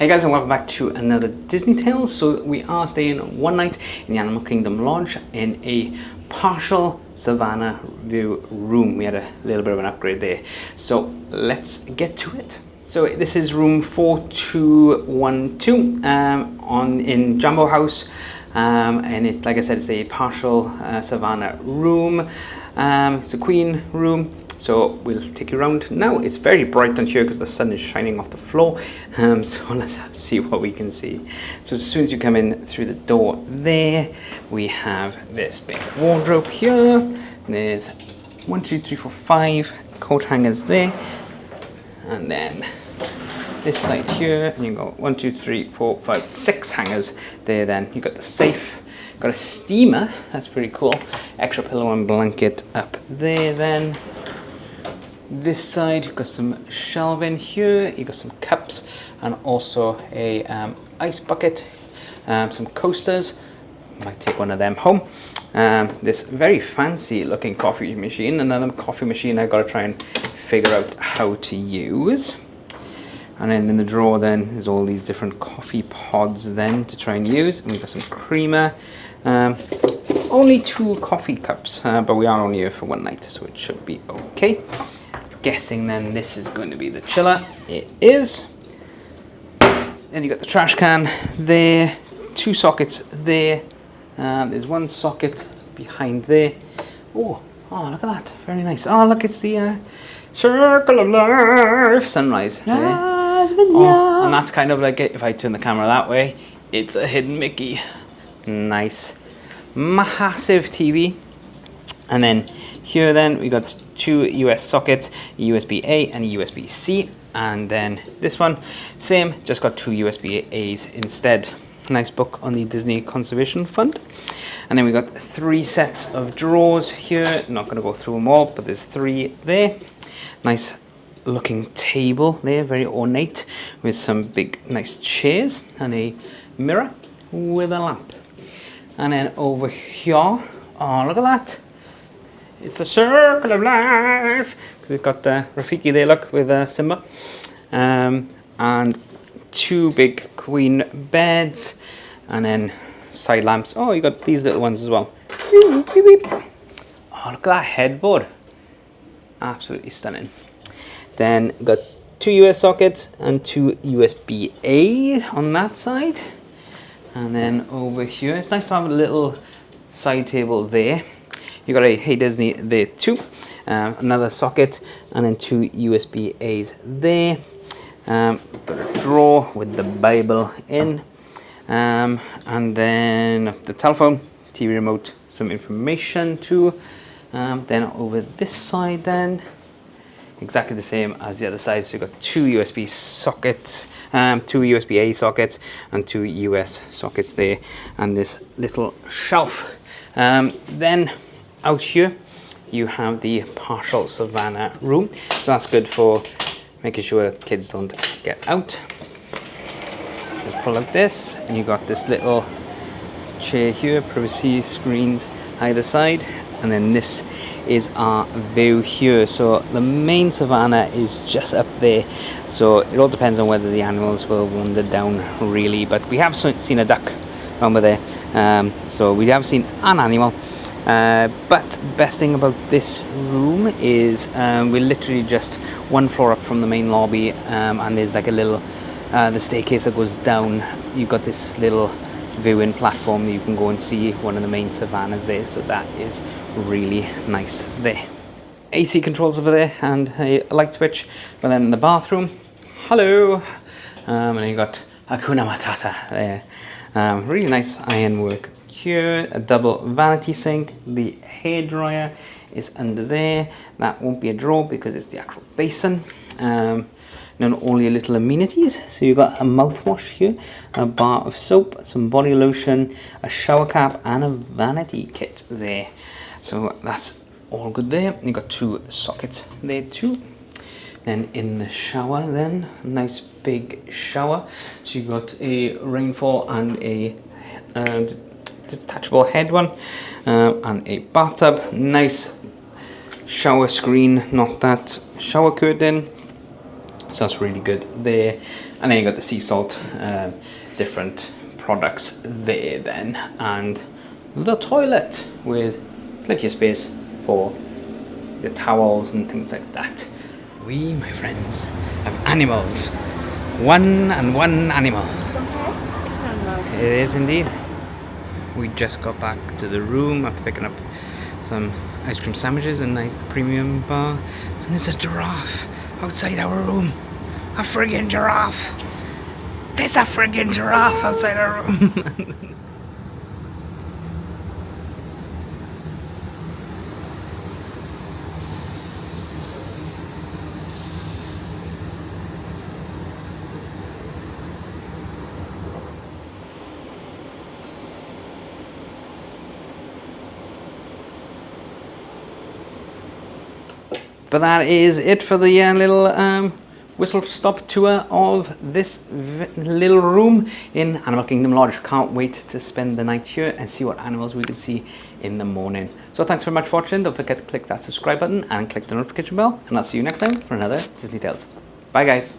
Hey guys, and welcome back to another Disney Tales. So we are staying one night in the Animal Kingdom Lodge in a partial Savannah view room. We had a little bit of an upgrade there. So let's get to it. So this is room 4212 in Jambo House. And it's, like I said, it's a partial Savannah room. It's a queen room. So we'll take you around now. It's very bright on here because the sun is shining off the floor. So let's see what we can see. So as soon as you come in through the door there, we have this big wardrobe here. There's 1, 2, 3, 4, 5 coat hangers there. And then this side here, and you go 1, 2, 3, 4, 5, 6 hangers there. Then you got the safe, got a steamer. That's pretty cool. Extra pillow and blanket up there then. This side, you've got some shelving here, you've got some cups and also a ice bucket, some coasters. Might take one of them home. This very fancy looking coffee machine, another coffee machine I've got to try and figure out how to use. And then in the drawer then, there's all these different coffee pods then to try and use. And we've got some creamer. Only 2 coffee cups, but we are only here for one night, so it should be okay. Guessing then this is going to be the chiller. It is. Then you got the trash can there, 2 sockets there. There's 1 socket behind there. Oh, look at that, very nice. Oh, look, it's the Circle of Life sunrise there. Oh, and that's kind of like it. If I turn the camera that way, it's a hidden Mickey. Nice, massive TV. And then here then we got 2 US sockets, a USB-A and a USB-C. And then this one, same, just got 2 USB-As instead. Nice book on the Disney Conservation Fund. And then we got 3 sets of drawers here. Not going to go through them all, but there's 3 there. Nice looking table there, very ornate, with some big nice chairs and a mirror with a lamp. And then over here, oh, look at that. It's the Circle of Life, because it's got Rafiki there, look, with Simba. And 2 big queen beds, and then side lamps. Oh, you got these little ones as well. Oh, look at that headboard. Absolutely stunning. Then got 2 US sockets and 2 USB-A on that side. And then over here, it's nice to have a little side table there. You got a Hey Disney there too, another socket, and then 2 USB-As there. Got a drawer with the Bible in, and then the telephone, TV remote, some information too. Then over this side then, exactly the same as the other side. So you've got 2 USB sockets, 2 USB-A sockets and 2 US sockets there, and this little shelf. Then out here you have the partial Savannah room, so that's good for making sure kids don't get out. You pull out this and you got this little chair here, privacy screens either side, and then this is our view here. So the main Savannah is just up there, so it all depends on whether the animals will wander down really, but we have seen a duck over there, so we have seen an animal. But the best thing about this room is we're literally just 1 floor up from the main lobby, and there's like a little the staircase that goes down. You've got this little viewing platform that you can go and see one of the main Savannahs there, so that is really nice there. AC controls over there and a light switch. But then in the bathroom, hello, and then you got Hakuna Matata there. Really nice ironwork here, a double vanity sink. The hairdryer is under there. That won't be a drawer because it's the actual basin. And all your little amenities. So you've got a mouthwash here, a bar of soap, some body lotion, a shower cap, and a vanity kit there. So that's all good there. You've got 2 sockets there too. Then in the shower then, a nice big shower. So you've got a rainfall and a detachable head one, and a bathtub. Nice shower screen, not that shower curtain. So that's really good there. And then you got the sea salt, different products there then, and the toilet with plenty of space for the towels and things like that. We, my friends, have animals. One animal. Okay, it's an animal. It is indeed. We just got back to the room after picking up some ice cream sandwiches and a nice premium bar. And there's a giraffe outside our room. A friggin' giraffe. There's a friggin' giraffe outside our room. But that is it for the little whistle stop tour of this little room in Animal Kingdom Lodge. Can't wait to spend the night here and see what animals we can see in the morning. So thanks very much for watching. Don't forget to click that subscribe button and click the notification bell. And I'll see you next time for another Disney Tales. Bye guys.